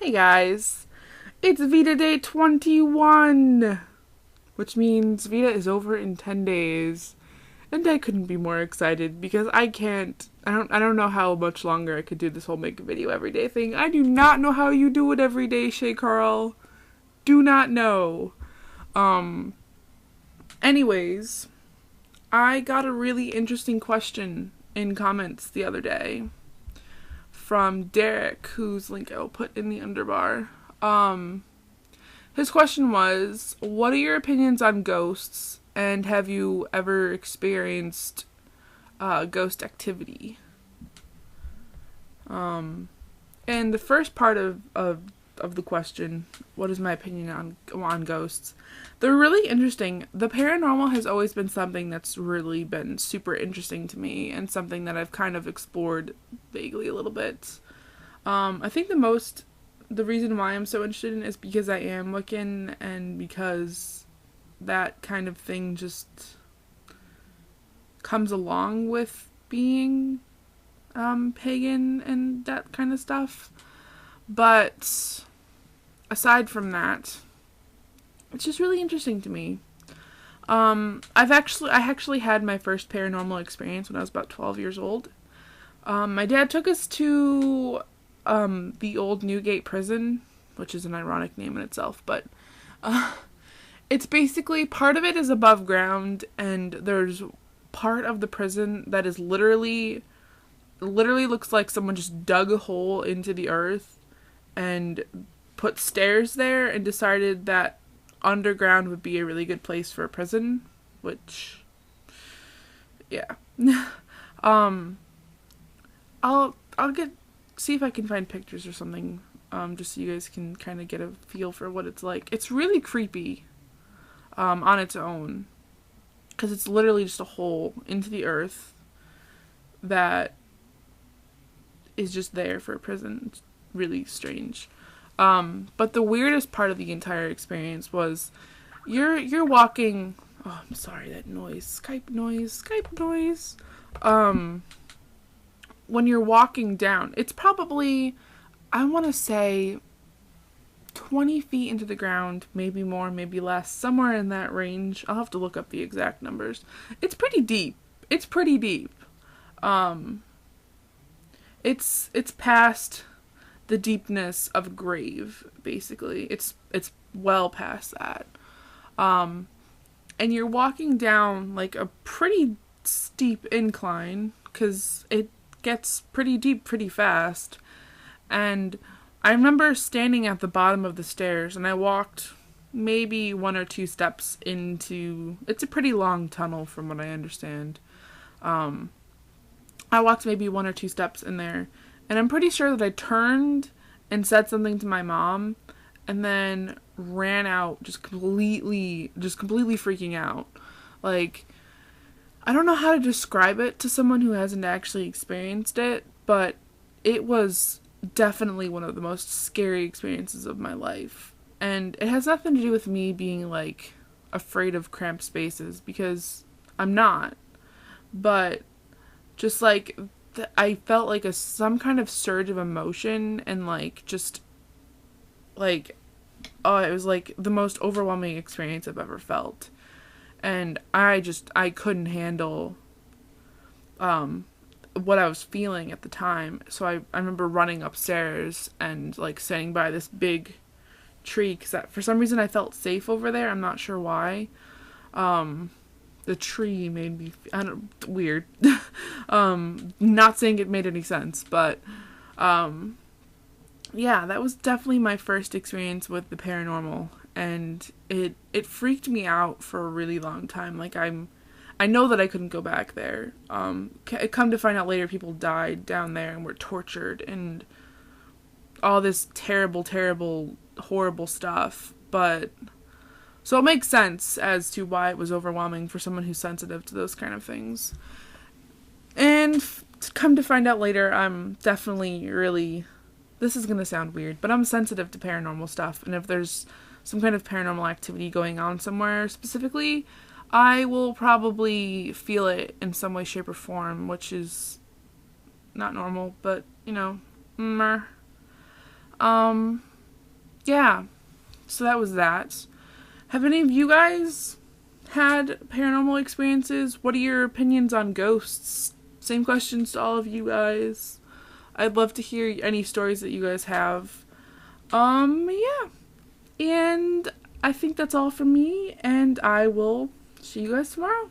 Hey guys, it's VEDA Day 21, which means VEDA is over in 10 days. And I couldn't be more excited because I don't know how much longer I could do this whole make a video every day thing. I do not know how you do it every day, Shay Carl. Do not know. Um anyways, I got a really interesting question in comments the other day from Derick, whose link I'll put in the underbar. His question was, what are your opinions on ghosts, and have you ever experienced ghost activity? And the first part of the question, what is my opinion on ghosts? They're really interesting. The paranormal has always been something that's really been super interesting to me, and something that I've kind of explored vaguely a little bit. I think the reason why I'm so interested in it is because I am Wiccan, and because that kind of thing just comes along with being pagan and that kind of stuff. But aside from that, it's just really interesting to me. I actually had my first paranormal experience when I was about 12 years old. My dad took us to the old Newgate prison, which is an ironic name in itself, but it's basically, part of it is above ground, and there's part of the prison that is literally looks like someone just dug a hole into the earth and put stairs there and decided that underground would be a really good place for a prison, which, yeah. I'll see if I can find pictures or something, just so you guys can kind of get a feel for what it's like. It's really creepy, on its own, because it's literally just a hole into the earth that is just there for a prison. It's really strange. But the weirdest part of the entire experience was you're walking. Oh, I'm sorry, that noise. Skype noise. When you're walking down, it's probably, I want to say, 20 feet into the ground, maybe more, maybe less, somewhere in that range. I'll have to look up the exact numbers. It's pretty deep. It's past the deepness of a grave, basically. It's well past that. And you're walking down like a pretty steep incline, because it gets pretty deep pretty fast. And I remember standing at the bottom of the stairs, and I walked maybe one or two steps into, it's a pretty long tunnel from what I understand. I walked maybe one or two steps in there, and I'm pretty sure that I turned and said something to my mom, and then ran out, just completely freaking out. Like, I don't know how to describe it to someone who hasn't actually experienced it, but it was definitely one of the most scary experiences of my life. And it has nothing to do with me being, like, afraid of cramped spaces, because I'm not. But just, like, I felt like some kind of surge of emotion, and, like, just, like, oh, it was, like, the most overwhelming experience I've ever felt. And I couldn't handle what I was feeling at the time. So I remember running upstairs and, like, standing by this big tree, because for some reason I felt safe over there. I'm not sure why. The tree made me, weird. Not saying it made any sense, but yeah, that was definitely my first experience with the paranormal. And it freaked me out for a really long time. Like, I know that I couldn't go back there. Come to find out later, people died down there and were tortured and all this terrible, horrible stuff. But so it makes sense as to why it was overwhelming for someone who's sensitive to those kind of things. And come to find out later, I'm definitely really, this is gonna sound weird, but I'm sensitive to paranormal stuff. And if there's some kind of paranormal activity going on somewhere specifically, I will probably feel it in some way, shape, or form, which is not normal, but, you know, meh. yeah, so that was that. Have any of you guys had paranormal experiences? What are your opinions on ghosts? Same questions to all of you guys. I'd love to hear any stories that you guys have. Yeah. And I think that's all from me, and I will see you guys tomorrow.